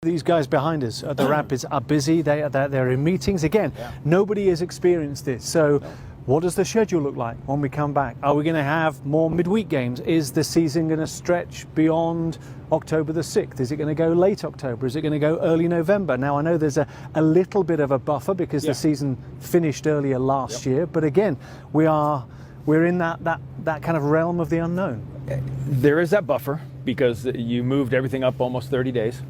These guys behind us at the Rapids are busy. They're in meetings. Again, nobody has experienced this. So what does the schedule look like when we come back? Are we going to have more midweek games? Is the season going to stretch beyond October the 6th? Is it going to go late October? Is it going to go early November? Now, I know there's a little bit of a buffer because the season finished earlier last year. But again, we're in that kind of realm of the unknown. There is that buffer because you moved everything up almost 30 days.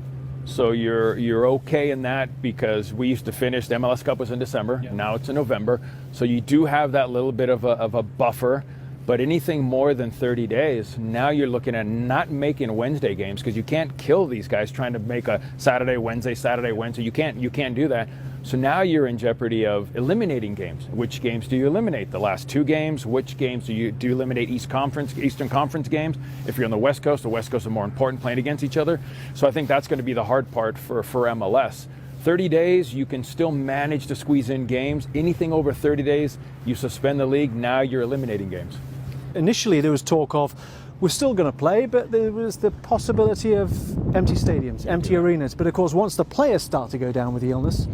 So you're okay in that because we used to finish, the MLS Cup was in December, now it's in November. So you do have that little bit of a buffer, but anything more than 30 days, now you're looking at not making Wednesday games because you can't kill these guys trying to make a Saturday, Wednesday. You can't do that. So now you're in jeopardy of eliminating games. Which games do you eliminate? The last two games? Which games do you eliminate? Eastern Conference games? If you're on the West Coast are more important playing against each other. So I think that's going to be the hard part for MLS. 30 days, you can still manage to squeeze in games. Anything over 30 days, you suspend the league. Now you're eliminating games. Initially, there was talk of we're still going to play, but there was the possibility of empty stadiums, empty arenas. But of course, once the players start to go down with the illness,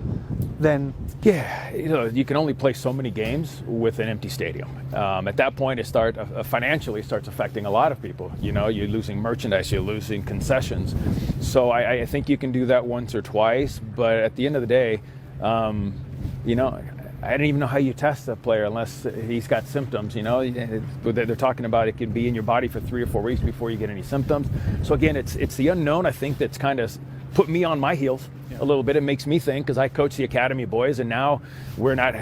then you can only play so many games with an empty stadium. At that point, it financially starts affecting a lot of people. You're losing merchandise, you're losing concessions. So I think you can do that once or twice, but at the end of the day, I don't even know how you test a player unless he's got symptoms. They're talking about it could be in your body for 3 or 4 weeks before you get any symptoms. So again, it's the unknown. I think that's kind of put me on my heels a little bit. It makes me think because I coach the academy boys, and now we're not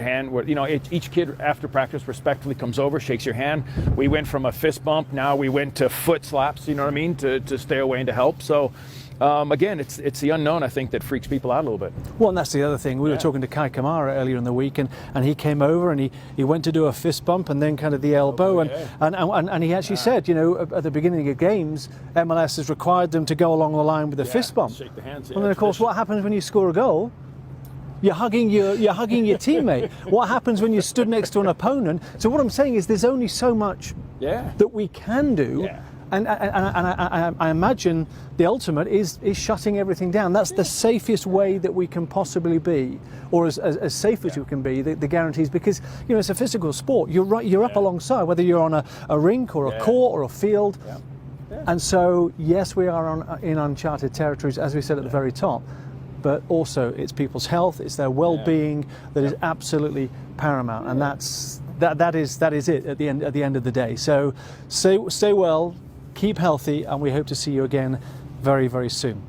each kid after practice respectfully comes over, shakes your hand. We went from a fist bump, now we went to foot slaps. You know what I mean? To stay away and to help. So. Again, it's the unknown, I think, that freaks people out a little bit. Well, and that's the other thing. We were talking to Kai Kamara earlier in the week, and he came over and he went to do a fist bump and then kind of the elbow. And he actually said, at the beginning of games, MLS has required them to go along the line with the fist bump. Shake the hands. And then, of course, what happens when you score a goal? You're hugging your teammate. What happens when you're stood next to an opponent? So what I'm saying is there's only so much that we can do. Yeah. And I imagine the ultimate is shutting everything down. That's the safest way that we can possibly be, or as safe as you can be, the guarantees, because it's a physical sport. You're up alongside, whether you're on a rink or a court or a field. And so, yes, we are in uncharted territories, as we said at the very top, but also it's people's health, it's their well-being that is absolutely paramount, and that is it at the end of the day. So stay well. Keep healthy, and we hope to see you again very, very soon.